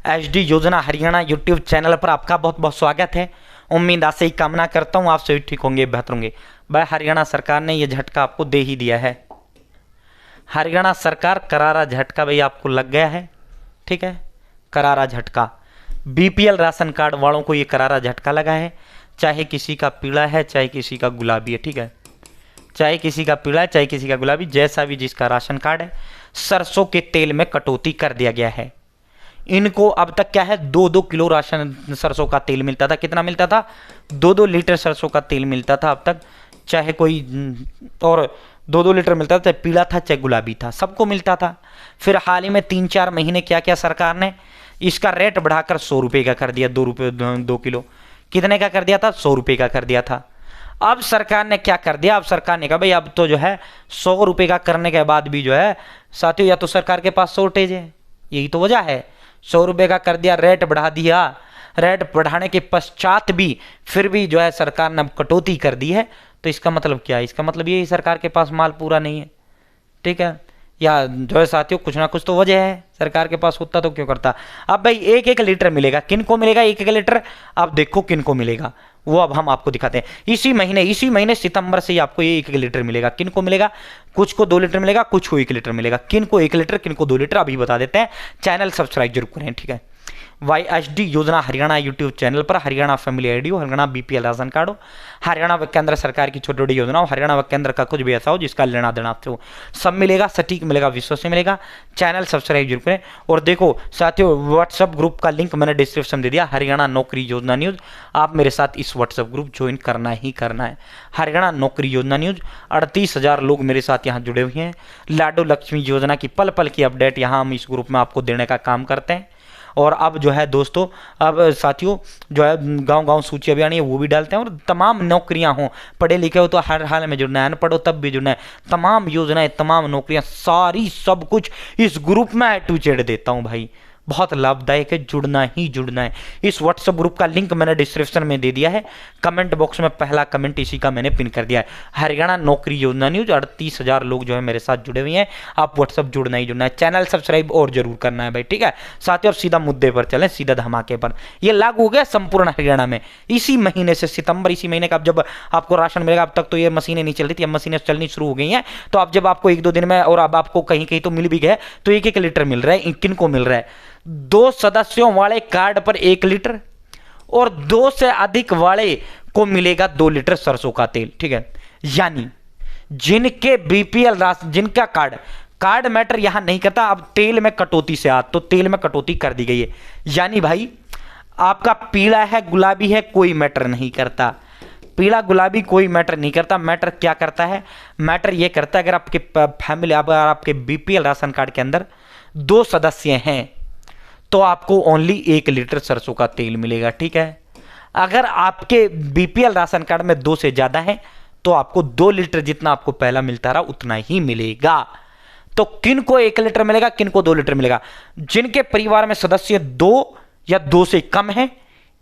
HD योजना Haryana YouTube channel पर आपका बहुत बहुत स्वागत है। उम्मीद आशा ही कामना करता हूँ आप सभी ठीक होंगे, बेहतर होंगे। भाई हरियाणा सरकार ने ये झटका आपको दे ही दिया है। हरियाणा सरकार करारा झटका भाई आपको लग गया है, ठीक है। करारा झटका बीपीएल राशन कार्ड वालों को ये करारा झटका लगा है। चाहे किसी का पीला है चाहे किसी का गुलाबी है, ठीक है। चाहे किसी का पीला है चाहे किसी का गुलाबी, जैसा भी जिसका राशन कार्ड है, सरसों के तेल में कटौती कर दिया गया है। इनको अब तक क्या है, 2-2 किलो राशन सरसों का तेल मिलता था। कितना मिलता था? 2-2 लीटर सरसों का तेल मिलता था अब तक। चाहे कोई और 2-2 लीटर मिलता था, चाहे पीला था चाहे गुलाबी था, सबको मिलता था। फिर हाल ही में 3-4 महीने क्या किया सरकार ने, इसका रेट बढ़ाकर 100 रुपये का कर दिया। 2 रुपये 2 किलो कितने का कर दिया था? 100 रुपये का कर दिया था। अब सरकार ने क्या कर दिया, अब सरकार ने कहा भाई अब तो जो है 100 रुपये का करने के बाद भी जो है साथियों, या तो सरकार के पास शॉर्टेज है, यही तो वजह है। 100 रुपये का कर दिया, रेट बढ़ा दिया। रेट बढ़ाने के पश्चात भी फिर भी जो है सरकार ने कटौती कर दी है। तो इसका मतलब क्या है? इसका मतलब ये सरकार के पास माल पूरा नहीं है, ठीक है। या जो है साथियों कुछ ना कुछ तो वजह है, सरकार के पास होता तो क्यों करता। अब भाई 1-1 लीटर मिलेगा, किन को मिलेगा 1-1 लीटर? अब देखो किन को मिलेगा, वो अब हम आपको दिखाते हैं। इसी महीने सितंबर से ही आपको ये 1-1 लीटर मिलेगा। किन को मिलेगा? कुछ को 2 लीटर मिलेगा, कुछ को 1 लीटर मिलेगा। किन को 1 लीटर, किन को 2 लीटर, अभी बता देते हैं। चैनल सब्सक्राइब जरूर करें, ठीक है। YHD योजना हरियाणा यूट्यूब चैनल पर हरियाणा फैमिली आईडी हो, हरियाणा बीपीएल राशन कार्ड हो, हरियाणा व केंद्र सरकार की छोटी छोटी योजना हो, हरियाणा व केंद्र का कुछ भी ऐसा हो जिसका लेना देना आपसे हो, सब मिलेगा, सटीक मिलेगा, विश्व से मिलेगा। चैनल सब्सक्राइब जरूर करें। और देखो साथियों, व्हाट्सअप ग्रुप का लिंक मैंने डिस्क्रिप्शन दे दिया, हरियाणा नौकरी योजना न्यूज़। आप मेरे साथ इस व्हाट्सअप ग्रुप ज्वाइन करना ही करना है। हरियाणा नौकरी योजना न्यूज़, 38,000 लोग मेरे साथ यहाँ जुड़े हुए हैं। लाडो लक्ष्मी योजना की पल पल की अपडेट यहाँ हम इस ग्रुप में आपको देने का काम करते हैं। और अब जो है दोस्तों, अब साथियों जो है गांव-गांव सूची अभियान है वो भी डालते हैं। और तमाम नौकरियां हों, पढ़े लिखे हो तो हर हाल में जुड़ना है, अनपढ़ हो तब भी जुड़ना है। तमाम योजनाएं, तमाम नौकरियां, सारी सब कुछ इस ग्रुप में A to Z देता हूं भाई। बहुत लाभदायक है, जुड़ना ही जुड़ना है। इस व्हाट्सएप ग्रुप का लिंक मैंने डिस्क्रिप्शन में दे दिया है। कमेंट बॉक्स में पहला कमेंट इसी का मैंने पिन कर दिया है, हरियाणा नौकरी योजना न्यूज़। 38,000 लोग जो है मेरे साथ जुड़े हुए हैं। आप व्हाट्सएप जुड़ना ही जुड़ना है, चैनल सब्सक्राइब और जरूर करना है भाई, ठीक है। साथ ही अब सीधा मुद्दे पर चलें, सीधा धमाके पर। ये लागू हो गया संपूर्ण हरियाणा में इसी महीने से, सितंबर इसी महीने का। अब जब आपको राशन मिलेगा, अब तक तो ये मशीनें नहीं चल रही थी, अब मशीनें चलनी शुरू हो गई हैं। तो अब जब आपको 1-2 दिन में, और अब आपको कहीं कहीं तो मिल भी गया, तो 1-1 लीटर मिल रहा है। किन को मिल रहा है? 2 सदस्यों वाले कार्ड पर 1 लीटर, और 2 से अधिक वाले को मिलेगा 2 लीटर सरसों का तेल, ठीक है। यानी जिनके बीपीएल राशन, जिनका कार्ड मैटर यहां नहीं करता। अब तेल में कटौती से तो तेल में कटौती कर दी गई है। यानी भाई आपका पीला है गुलाबी है कोई मैटर नहीं करता, पीला गुलाबी कोई मैटर नहीं करता। मैटर क्या करता है? मैटर यह करता है अगर आपके फैमिली, अगर आपके बीपीएल राशन कार्ड के अंदर 2 सदस्य हैं तो आपको ओनली 1 लीटर सरसों का तेल मिलेगा, ठीक है। अगर आपके बीपीएल राशन कार्ड में 2 से ज्यादा है तो आपको 2 लीटर, जितना आपको पहला मिलता रहा उतना ही मिलेगा। तो किन को 1 लीटर मिलेगा, किन को 2 लीटर मिलेगा? जिनके परिवार में सदस्य 2 या 2 से कम है,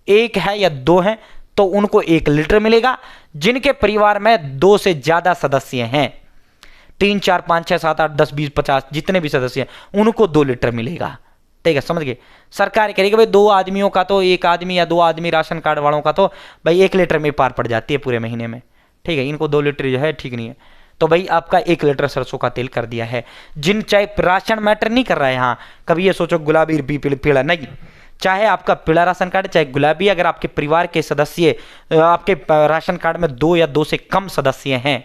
1 है या 2 है, तो उनको 1 लीटर मिलेगा। जिनके परिवार में 2 से ज्यादा सदस्य हैं, 3, 4, 5, 6, 7, 8, 10, 20, 50 जितने भी सदस्य हैं, उनको 2 लीटर मिलेगा, ठीक है। समझ गए? सरकार कह रही है भाई 2 आदमियों का तो, 1 आदमी या 2 आदमी राशन कार्ड वालों का तो भाई 1 लीटर में पार पड़ जाती है पूरे महीने में, ठीक है। इनको 2 लीटर जो है ठीक नहीं है। तो भाई आपका 1 लीटर सरसों का तेल कर दिया है। जिन, चाहे राशन मैटर नहीं कर रहा है यहाँ, कभी ये सोचो गुलाबी पीला नहीं, चाहे आपका पीला राशन कार्ड चाहे गुलाबी, अगर आपके परिवार के सदस्य, आपके राशन कार्ड में 2 या 2 से कम सदस्य हैं,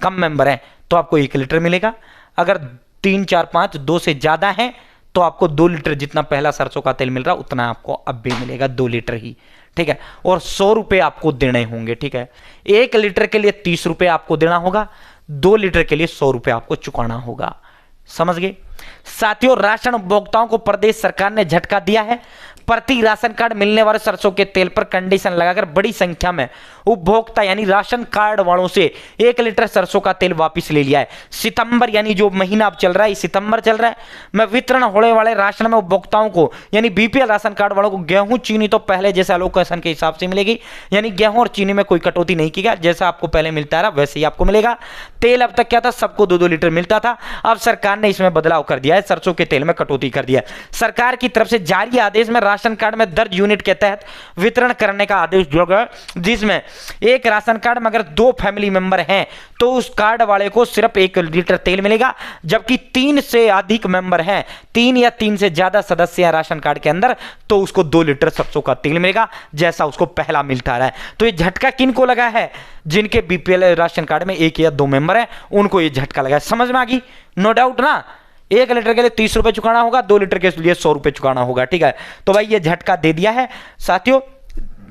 कम मेंबर हैं, तो आपको 1 लीटर मिलेगा। अगर 3, 4, 5, 2 से ज्यादा हैं तो आपको 2 लीटर, जितना पहला सरसों का तेल मिल रहा उतना आपको अब भी मिलेगा, 2 लीटर ही, ठीक है। और 100 रुपये आपको देने होंगे, ठीक है। 1 लीटर के लिए 30 रुपये आपको देना होगा, 2 लीटर के लिए 100 रुपये आपको चुकाना होगा। समझ गए साथियों? राशन उपभोक्ताओं को प्रदेश सरकार ने झटका दिया है। प्रति राशन कार्ड मिलने वाले सरसों के तेल पर कंडीशन लगाकर बड़ी संख्या में उपभोक्ता यानी राशन कार्ड वालों से 1 लीटर सरसों का तेल वापस ले लिया है। सितंबर यानी जो महीना अब चल रहा है, सितंबर चल रहा है, में वितरण होने वाले राशन में उपभोक्ताओं को यानी बीपीएल राशन कार्ड वालों को गेहूं चीनी तो पहले जैसे एलोकेशन के हिसाब से मिलेगी, यानी गेहूं और चीनी में कोई कटौती नहीं की गई, जैसा आपको पहले मिलता रहा वैसे ही आपको मिलेगा। तेल अब तक क्या था, सबको 2-2 लीटर मिलता था, अब सरकार ने इसमें बदलाव कर दिया है, सरसों के तेल में कटौती कर दिया है। सरकार की तरफ से जारी आदेश में राशन कार्ड में दर्ज यूनिट के तहत वितरण करने का आदेश जोड़ा गया, जिसमें एक राशन कार्ड में अगर 2 फैमिली मेंबर हैं तो उस कार्ड वाले को सिर्फ 1 लीटर तेल मिलेगा, जबकि 3 से अधिक मेंबर हैं, 3 या 3 से ज्यादा सदस्य हैं राशन कार्ड के अंदर, तो उसको 2 लीटर सरसों का तेल मिलेगा, जैसा उसको पहला मिलता रहा है। तो ये झटका किनको लगा है, जिनके बीपीएल राशन कार्ड में 1 या 2 मेंबर हैं, उनको ये झटका लगा है। समझ में आ गई? नो डाउट ना। 1 लीटर के लिए 30 रुपए चुकाना होगा, 2 लीटर के लिए 100 रुपए चुकाना होगा। ठीक है, तो भाई ये झटका दे दिया है साथियों।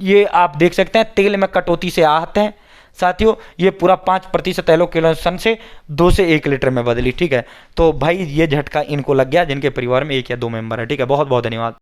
ये आप देख सकते हैं तेल में कटौती से आहत हैं साथियों, ये पूरा 5% एलोकेशन से 2 से 1 लीटर में बदली। ठीक है, तो भाई ये झटका इनको लग गया जिनके परिवार में 1 या 2 मेंबर है। ठीक है, बहुत बहुत धन्यवाद।